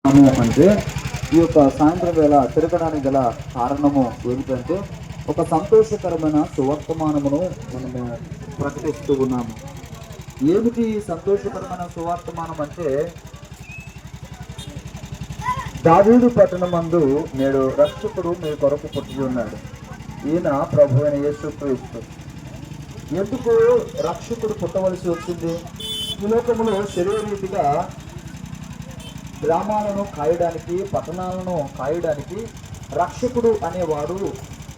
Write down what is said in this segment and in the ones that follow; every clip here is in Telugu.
అంటే ఈ యొక్క సాయంత్రం వేళ తిరగడానికి గల కారణము ఏమిటంటే ఒక సంతోషకరమైన సువర్తమానమును మనము ప్రకటిస్తూ ఉన్నాము. ఏమిటి ఈ సంతోషకరమైన సువర్తమానం అంటే, దావీదు పట్టణమందు నేడు రక్షకుడు మీ కొరకు పుట్టి ఉన్నాడు. ఈయన ప్రభు అయిన యేసుక్రీస్తు. ఎందుకు రక్షకుడు పుట్టవలసి వచ్చింది? ఈ లోకములో శరీరరీతిగా గ్రామాలను కాయడానికి, పట్టణాలను కాయడానికి రక్షకుడు అనేవాడు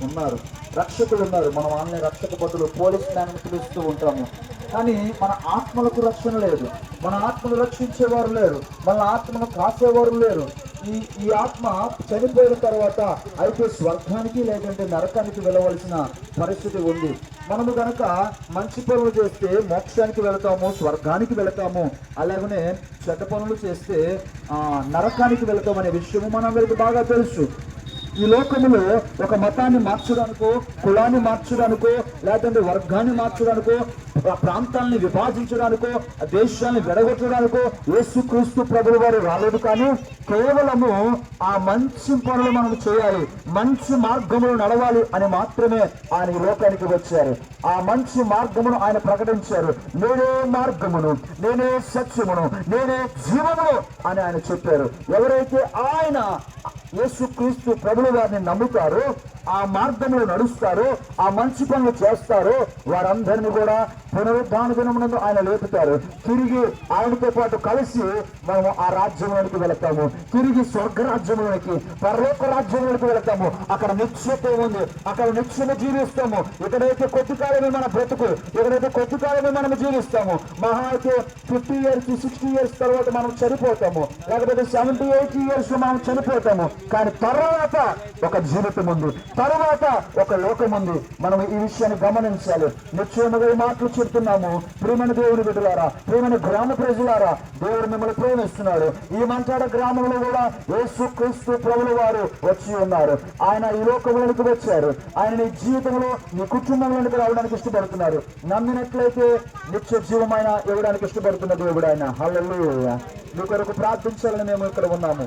ఉన్నారు. రక్షకుడు ఉన్నారు. మనం వాళ్ళని రక్షక భటులు, పోలీస్ మ్యాన్ పిలుస్తూ ఉంటాము. కానీ మన ఆత్మలకు రక్షణ లేదు. మన ఆత్మను రక్షించేవారు లేరు. మన ఆత్మను కాసేవారు లేరు. ఈ ఆత్మ చనిపోయిన తర్వాత అయితే స్వర్గానికి లేదంటే నరకానికి వెళ్ళవలసిన పరిస్థితి ఉంది. మనము గనక మంచి పనులు చేస్తే మోక్షానికి వెళతాము, స్వర్గానికి వెళతాము. అలాగనే చెడ్డ పనులు చేస్తే నరకానికి వెళతాం అనే విషయము మనందరికీ బాగా తెలుసు. ఈ లోకములో ఒక మతాన్ని మార్చడానికో, కులాన్ని మార్చడానికో, లేదంటే వర్గాన్ని మార్చడానికో, ప్రాంతాలని విభజించడానికో, దేశాన్ని విడగొట్టడానికో యేసుక్రీస్తు ప్రభువు వారు రాలేదు. కానీ కేవలము ఆ మంచి పనులు మనం చేయాలి, మంచి మార్గములు నడవాలి అని మాత్రమే ఆయన ఈ లోకానికి వచ్చారు. ఆ మంచి మార్గమును ఆయన ప్రకటించారు. నేనే మార్గమును, నేనే సత్యమును, నేనే జీవమును అని ఆయన చెప్పారు. ఎవరైతే ఆయన యేసుక్రీస్తు ప్రభువు వారిని నమ్ముతారో, ఆ మార్గంలో నడుస్తారో, ఆ మంచి పనులు చేస్తారో వారందరినీ కూడా పునరుద్ధాన దినమునందు ఆయన లేపుతారు. తిరిగి ఆయనతో పాటు కలిసి మనము ఆ రాజ్యంలోనికి వెళతాము. తిరిగి స్వర్గ రాజ్యంలోనికి, పరలోక రాజ్యంలోనికి వెళతాము. అక్కడ నిశ్చయత ఉంది. అక్కడ నిశ్చయం జీవిస్తాము. ఎక్కడైతే కొద్ది కాలమే మన బ్రతుకు, ఎక్కడైతే కొద్ది కాలమే మనం జీవిస్తాము. మహా అయితే 50 years 60 years తర్వాత మనం చనిపోతాము, లేకపోతే 70 80 years లో మనం చనిపోతాము. కానీ తర్వాత ఒక జీవితం ఉంది, తర్వాత ఒక లోకం ఉంది. మనం ఈ విషయాన్ని గమనించాలి. నిశ్చయముగా ఈ మాటలు చెప్తున్నాము. ప్రియమైన దేవుని బిడ్డలారా, ప్రియమైన గ్రామ ప్రజలారా, దేవుడు మిమ్మల్ని ప్రేమిస్తున్నాడు. ఈ మంచాడ గ్రామంలో కూడా యేసుక్రీస్తు ప్రభువు వారు వచ్చి ఉన్నారు. ఆయన ఈ లోకంలోనికి వచ్చారు. ఆయన నీ జీవితంలో, నీ కుటుంబంలోనికి రావడానికి ఇష్టపడుతున్నారు. నమ్మినట్లయితే నిత్య జీవమైన ఇవ్వడానికి ఇష్టపడుతున్న దేవుడు ఆయన. హల్లెలూయా. మీ కొరకు ప్రార్థించాలని మేము ఇక్కడ ఉన్నాము.